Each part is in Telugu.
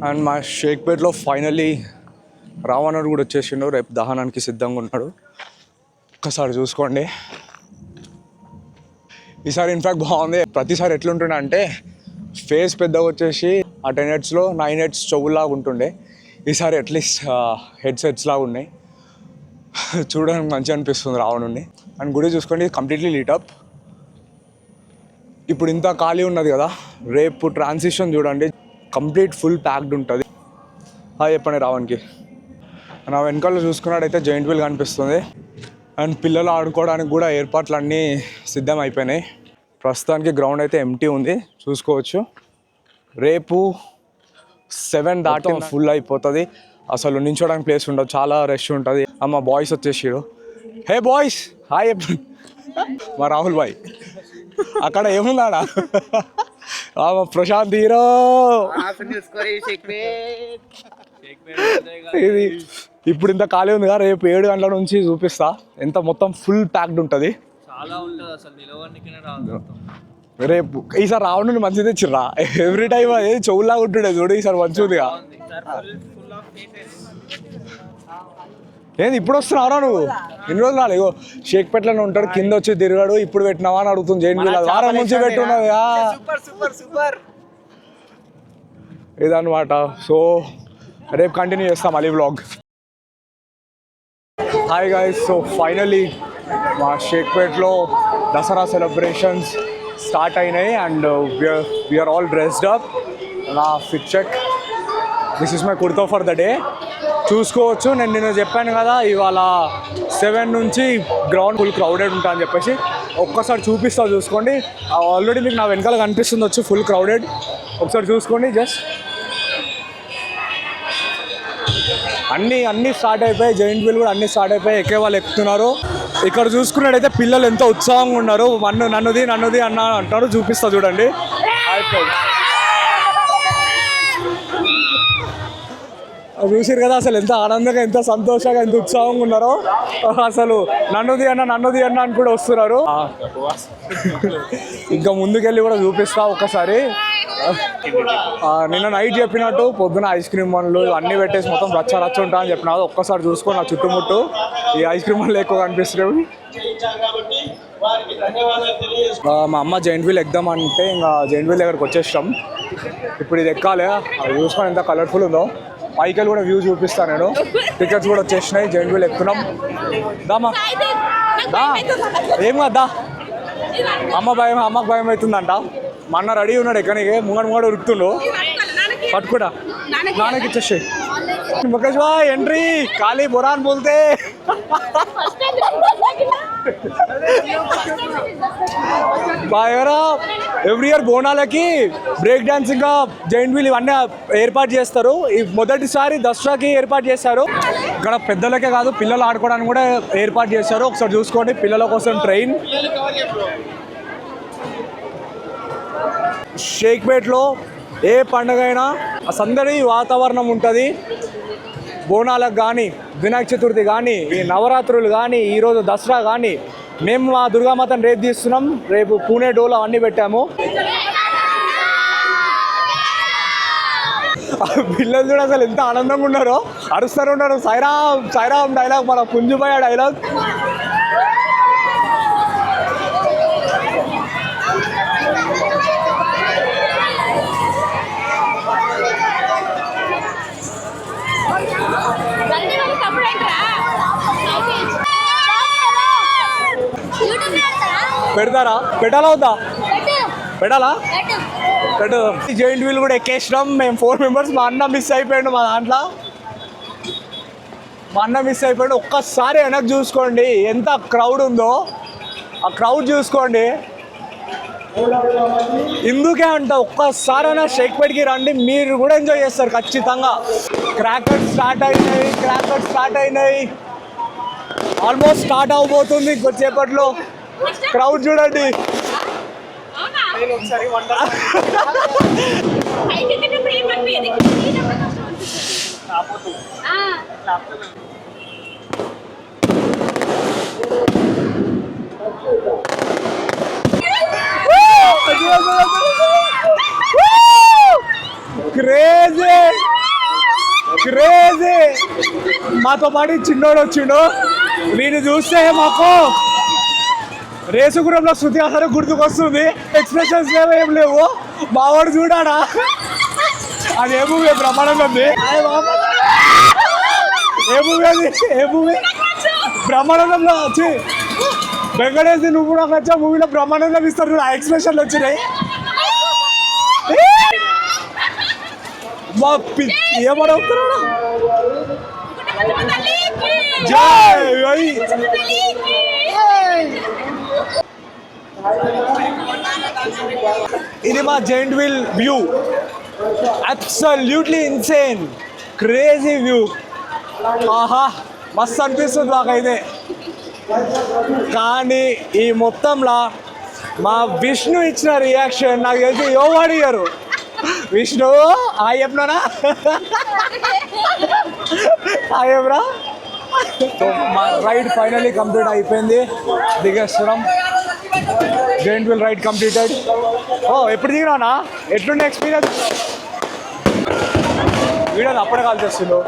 అండ్ మా షేక్పేట్లో ఫైనల్లీ రావణుడు కూడా వచ్చేసిండు. రేపు దహనానికి సిద్ధంగా ఉన్నాడు. ఒక్కసారి చూసుకోండి. ఈసారి ఇన్ఫ్యాక్ట్ బాగుంది. ప్రతిసారి ఎట్లుంటుండే అంటే ఫేస్ పెద్దగా వచ్చేసి ఆ 10 headsలో 9 heads చెవుల్లాగా ఉంటుండే. ఈసారి అట్లీస్ట్ హెడ్సెట్స్ లాగా ఉన్నాయి. చూడడానికి మంచిగా అనిపిస్తుంది రావణుడిని. అండ్ గుడి చూసుకోండి కంప్లీట్లీ లీటప్. ఇప్పుడు ఇంత ఖాళీ ఉన్నది కదా, రేపు ట్రాన్సిషన్ చూడండి కంప్లీట్ ఫుల్ ప్యాక్డ్ ఉంటుంది. చెప్పండి రావణ్కి. నా వెనకాల చూసుకున్నట్టయితే జైంట్ వీల్ కనిపిస్తుంది. అండ్ పిల్లలు ఆడుకోవడానికి కూడా ఏర్పాట్లు అన్నీ సిద్ధం అయిపోయినాయి. ప్రస్తుతానికి గ్రౌండ్ అయితే ఎంటీ ఉంది, చూసుకోవచ్చు. రేపు 7 దాటి ఫుల్ అయిపోతుంది. అసలు నించోడానికి ప్లేస్ ఉండదు, చాలా రష్ ఉంటుంది. మా బాయ్స్ వచ్చేసాడు. Hey boys hi. మా రాహుల్ బాయ్ అక్కడ ఏమున్నాడా ప్రశాంత్ హీరో. ఇది ఇప్పుడు ఇంత ఖాళీ ఉంది కదా, రేపు 7 గంటల నుంచి చూపిస్తా. ఎంత మొత్తం ఫుల్ ప్యాక్డ్ ఉంటుంది. రేపు ఈసారి రావణుని మంచిగా తెచ్చిర్రా. ఎవ్రీ టైం అదే చెవుల్లాగా ఉంటుండే చూడు, ఈసారి మంచిగా ఉందిగా. ఏంది ఇప్పుడు వస్తున్నావురా నువ్వు? ఇన్ని రోజులు రాలేగో షేక్పేటలోనే ఉంటాడు, కింద వచ్చి తిరిగాడు. ఇప్పుడు పెట్టినావా అని అడుగుతుంది. జైన్ వీల్ వారం నుంచి పెట్టున్నది ఇదన్నమాట. సో రేపు కంటిన్యూ చేస్తాం మళ్ళీ vlog. Hi guys, so finally మా షేక్పేట్లో దసరా సెలబ్రేషన్స్ స్టార్ట్ అయినాయి. And we are all dressed up. నా fit check, this is my kurta for the day. చూసుకోవచ్చు. నేను నిన్న చెప్పాను కదా ఇవాళ 7 నుంచి గ్రౌండ్ ఫుల్ క్రౌడెడ్ ఉంటా అని చెప్పేసి. ఒక్కసారి చూపిస్తా, చూసుకోండి. ఆల్రెడీ మీకు నా వెనకాల కనిపిస్తుంది వచ్చి ఫుల్ క్రౌడెడ్. ఒకసారి చూసుకోండి. జస్ట్ అన్నీ స్టార్ట్ అయిపోయాయి. జైంట్ వీల్ కూడా అన్నీ స్టార్ట్ అయిపోయాయి. ఎక్కే వాళ్ళు ఎక్కుతున్నారు. ఇక్కడ చూసుకున్నట్టయితే పిల్లలు ఎంతో ఉత్సాహంగా ఉన్నారు. నన్నుది అన్న అంటారు. చూపిస్తా చూడండి. చూసారు కదా అసలు ఎంత ఆనందంగా, ఎంత సంతోషంగా, ఎంత ఉత్సాహంగా ఉన్నారో. అసలు నన్నుది అన్న అని కూడా వస్తున్నారు. ఇంకా ముందుకెళ్ళి కూడా చూపిస్తా ఒక్కసారి. నిన్న నైట్ చెప్పినట్టు పొద్దున ఐస్ క్రీమ్ వన్లు అన్నీ పెట్టేసి మొత్తం రచ్చ ఉంటా అని చెప్పిన. ఒక్కసారి చూసుకో నా చుట్టుముట్టు ఈ ఐస్ క్రీమ్ వన్లు ఎక్కువ కనిపిస్తున్నాయి. మా అమ్మ జైంట్ వీల్ ఎక్కుదాం అంటే ఇంకా జైంట్ వీల్ దగ్గరకు వచ్చేసాం. ఇప్పుడు ఇది ఎక్కాలి. అది చూసుకొని ఎంత కలర్ఫుల్ ఉందో. పైకెళ్ళి కూడా వ్యూ చూపిస్తాను నేను. టికెట్స్ కూడా వచ్చేసినాయి. Giant wheel ఎక్కుతున్నాం. దామా దా ఏం కదా అమ్మకు భయం అవుతుందంట. మా అన్న రెడీ ఉన్నాడు ఎక్కడికి. ముంగడు ఉరుకుతుండు. పట్టుకుంటా నాన్నకి ఇచ్చేసి ముఖేష్ భాయ్ ఎంట్రీ ఖాళీ బురాన్ బోల్తే. ఎవ్రీ ఇయర్ బోనాలకి బ్రేక్ డాన్స్ ఇంకా జైంట్ వీల్ ఇవన్నీ ఏర్పాటు చేస్తారు. ఈ మొదటిసారి దసరాకి ఏర్పాటు చేశారు. ఇక్కడ పెద్దలకే కాదు పిల్లలు ఆడుకోవడానికి కూడా ఏర్పాటు చేశారు. ఒకసారి చూసుకోండి. పిల్లల కోసం ట్రైన్. షేక్పేట్లో ఏ పండుగ అయినా సందడి వాతావరణం ఉంటుంది. బోనాలకు కానీ, వినాయక చతుర్థి కానీ, ఈ నవరాత్రులు కానీ, ఈరోజు దసరా కానీ, మేము మా దుర్గామాతను రేపు తీస్తున్నాం. రేపు పూణే డోలో అన్నీ పెట్టాము. పిల్లలు చూడ అసలు ఎంత ఆనందంగా ఉన్నారో, అరుస్తూనే ఉన్నారు. సాయిరామ్ డైలాగ్, మన పుంజుబాయ డైలాగ్. పెడతారా? పెట్టాలా వద్దా? పెట్టాలా? పెట్టు. జైంట్ వీల్ కూడా ఎక్కేసినాం మేము 4 members. మా అన్న మిస్ అయిపోయాడు. మా దాంట్లో మా అన్న మిస్ అయిపోయాడు. ఒక్కసారి వెనక్కి చూసుకోండి ఎంత క్రౌడ్ ఉందో. ఆ క్రౌడ్ చూసుకోండి. ఇందుకే అంట ఒక్కసారైనా షేక్పేట్కి రండి, మీరు కూడా ఎంజాయ్ చేస్తారు ఖచ్చితంగా. క్రాకర్స్ స్టార్ట్ అయినాయి. ఆల్మోస్ట్ స్టార్ట్ అవబోతుంది కొద్దిసేపట్లో. క్రౌడ్ చూడండి. మాతో పాటు చిన్నోడు వచ్చిండు. వీడిని చూస్తే మాకు రేసుగురంలో శృతి అసలు గుర్తుకొస్తుంది. ఎక్స్ప్రెషన్స్ ఏం లేవు. మావాడు చూడాడా, అది ఏ మూవీ? బ్రహ్మానందంది. ఏ మూవీ అది? ఏ మూవీ? బ్రహ్మానందంలో వచ్చి వెంకటేష్ నువ్వు కూడా వచ్చా మూవీలో బ్రహ్మానందం ఇస్తారు. ఆ ఎక్స్ప్రెషన్లు వచ్చినాయి. ఏమడుగుతున్నాడు? ఇది మా giant wheel view. Absolutely insane, crazy view. ఆహా, మస్తు అనిపిస్తుంది నాకైతే. కానీ ఈ మొత్తంలో మా విష్ణు ఇచ్చిన రియాక్షన్ నాకు తెలిసి అడిగారు. విష్ణు ఆయప్నా ఆయబ్రా. మా రైడ్ ఫైనలీ కంప్లీట్ అయిపోయింది. దిగేస్తున్నాం. Giant wheel ride completed. ఎప్పుడు దిగినా? ఎట్లుండే ఎక్స్పీరియన్స్? వీడియోలు అప్పుడే కాల్ చేస్తుండ్రు.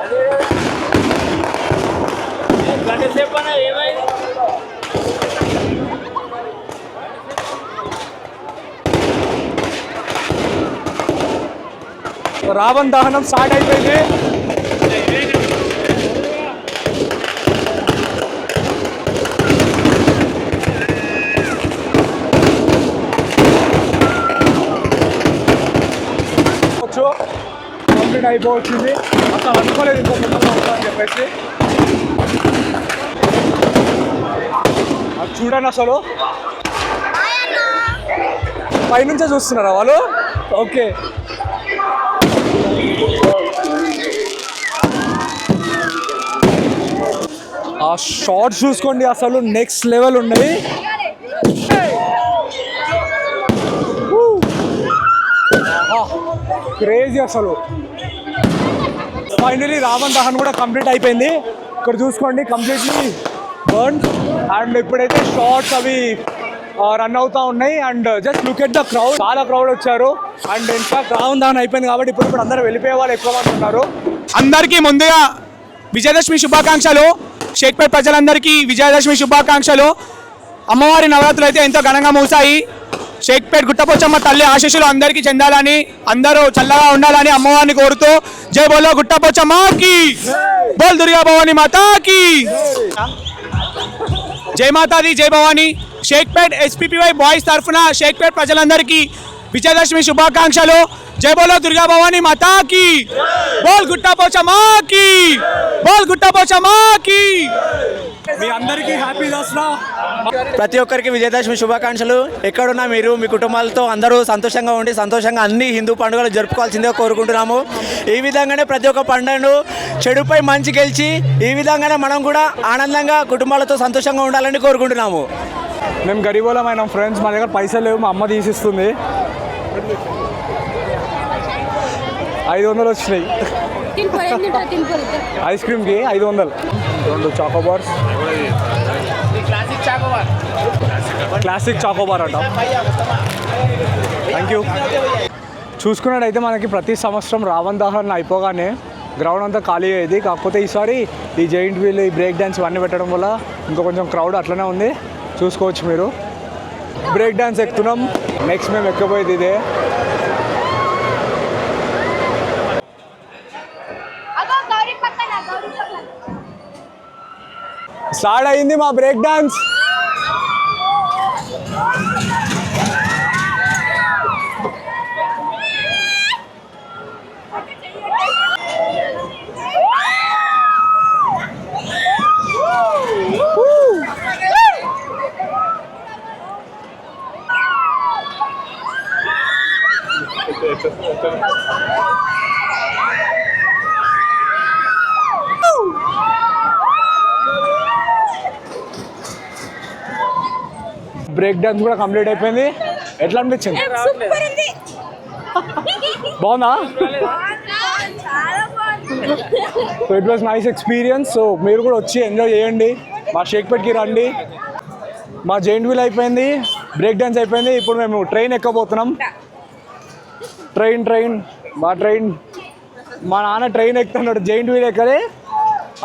రావణ్ దహనం స్టార్ట్ అయిపోయింది. కంప్లీట్ అయిపోవచ్చింది. అసలు అనుకోలేదు ఇంకో ముందుగా ఉంటుందని చెప్పేసి. అది చూడండి, అసలు పైనుంచే చూస్తున్నారా వాళ్ళు? ఓకే. ఆ షార్ట్స్ చూసుకోండి, అసలు నెక్స్ట్ లెవెల్ ఉన్నాయి. క్రేజీ అసలు. ఫైనలీ రావణ్ దహన్ కూడా కంప్లీట్ అయిపోయింది. ఇక్కడ చూసుకోండి, కంప్లీట్లీ బర్న్. అండ్ ఇప్పుడైతే షార్ట్స్ అవి రన్ అవుతూ ఉన్నాయి. And just look at the crowd. చాలా క్రౌడ్ వచ్చారు. అండ్ ఇన్ఫాక్ట్ రావణ్ దహన్ అయిపోయింది కాబట్టి ఇప్పుడు అందరూ వెళ్ళిపోయే వాళ్ళు ఎక్కువ మంది ఉన్నారు. అందరికీ ముందుగా విజయదశమి శుభాకాంక్షలు. షేక్పేట్ ప్రజలందరికీ విజయదశమి శుభాకాంక్షలు. అమ్మవారి నవరాత్రులు అయితే ఎంతో ఘనంగా మూసాయి. షేక్పేట్ గుట్టపోచమ్మ తల్లి ఆశీస్సులు అందరికీ చెందాలని, అందరూ చల్లగా ఉండాలని అమ్మవారిని కోరుతూ జై బోలో గుట్టపోచమ్మకి, బోల్ దుర్గా భవాని మాతాకి. జై మాతాది, జై భవాని. షేక్పేట్ ఎస్పీపీవై బాయ్స్ తరఫున షేక్పేట్ ప్రజలందరికీ విజయదశమి శుభాకాంక్షలు. జై బోలో దుర్గా భవాని మాతాకి, బోల్ గుట్టపోచమ్మకి, బోల్ గుట్టపోచమ్మకి. మీ అందరికీ హ్యాపీ దసరా. ప్రతి ఒక్కరికి విజయదశమి శుభాకాంక్షలు. ఎక్కడున్నా మీరు మీ కుటుంబాలతో అందరూ సంతోషంగా ఉండి సంతోషంగా అన్ని హిందూ పండుగలు జరుపుకోవాల్సిందిగా కోరుకుంటున్నాము. ఈ విధంగానే ప్రతి ఒక్క పండుగను చెడుపై మంచి గెలిచి ఈ విధంగానే మనం కూడా ఆనందంగా కుటుంబాలతో సంతోషంగా ఉండాలని కోరుకుంటున్నాము. మేము గరీబోళమైన ఫ్రెండ్స్, మా దగ్గర పైసలు లేవు. మా అమ్మ తీసిస్తుంది. 500 వచ్చినాయి ఐస్ క్రీమ్కి. 500. 2 చాకోబార్స్. క్లాసిక్ చాకోబార్ అంట. Thank you. చూసుకున్నట్టయితే మనకి ప్రతి సంవత్సరం రావణ్ దహన్ అయిపోగానే గ్రౌండ్ అంతా ఖాళీ అయ్యేది. కాకపోతే ఈసారి ఈ జైంట్ వీల్, ఈ బ్రేక్ డ్యాన్స్ ఇవన్నీ పెట్టడం వల్ల ఇంకా కొంచెం క్రౌడ్ అట్లనే ఉంది. చూసుకోవచ్చు మీరు. Break dance ఎక్కుతున్నాం. నెక్స్ట్ మేము ఎక్కబోయేది ఇదే. స్టార్ట్ అయింది మా బ్రేక్ డాన్స్. బ్రేక్ డాన్స్ కూడా కంప్లీట్ అయిపోయింది. ఎట్లా అనిపించింది? బాగుందా? So it was nice experience. So మీరు కూడా వచ్చి ఎంజాయ్ చేయండి. మా షేక్పేట్కి రండి. మా జైంట్ వీల్ అయిపోయింది, బ్రేక్ డాన్స్ అయిపోయింది. ఇప్పుడు మేము ట్రైన్ ఎక్కబోతున్నాం. ట్రైన్ మా నాన్న ట్రైన్ ఎక్కుతున్నాడు. జైంట్ వీల్ ఎక్కలే,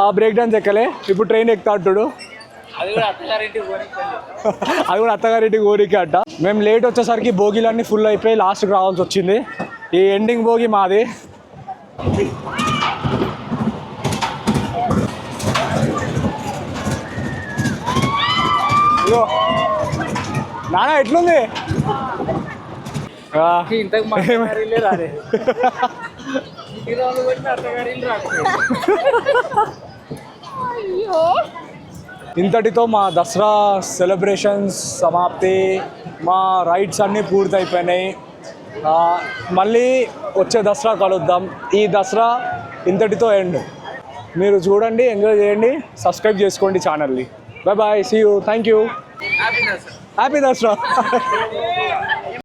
ఆ బ్రేక్ డాన్స్ ఎక్కలే, ఇప్పుడు ట్రైన్ ఎక్కుతా అంటాడు. అది కూడా అత్తగారింటికి ఊరికి అట్ట. మేము లేట్ వచ్చేసరికి భోగిలన్నీ ఫుల్ అయిపోయి లాస్ట్కి రావాల్సి వచ్చింది. ఈ ఎండింగ్ భోగి మాది. ఇగో నాన్న ఎట్లుంది? ఇంతటితో మా దసరా సెలబ్రేషన్స్ సమాప్తి. మా రైడ్స్ అన్నీ పూర్తి అయిపోయినాయి. మళ్ళీ వచ్చే దసరా కలుద్దాం. ఈ దసరా ఇంతటితో ఎండ్. మీరు చూడండి, ఎంజాయ్ చేయండి, సబ్స్క్రైబ్ చేసుకోండి ఛానల్ని. Bye bye, see you, thank you, happy Dasara.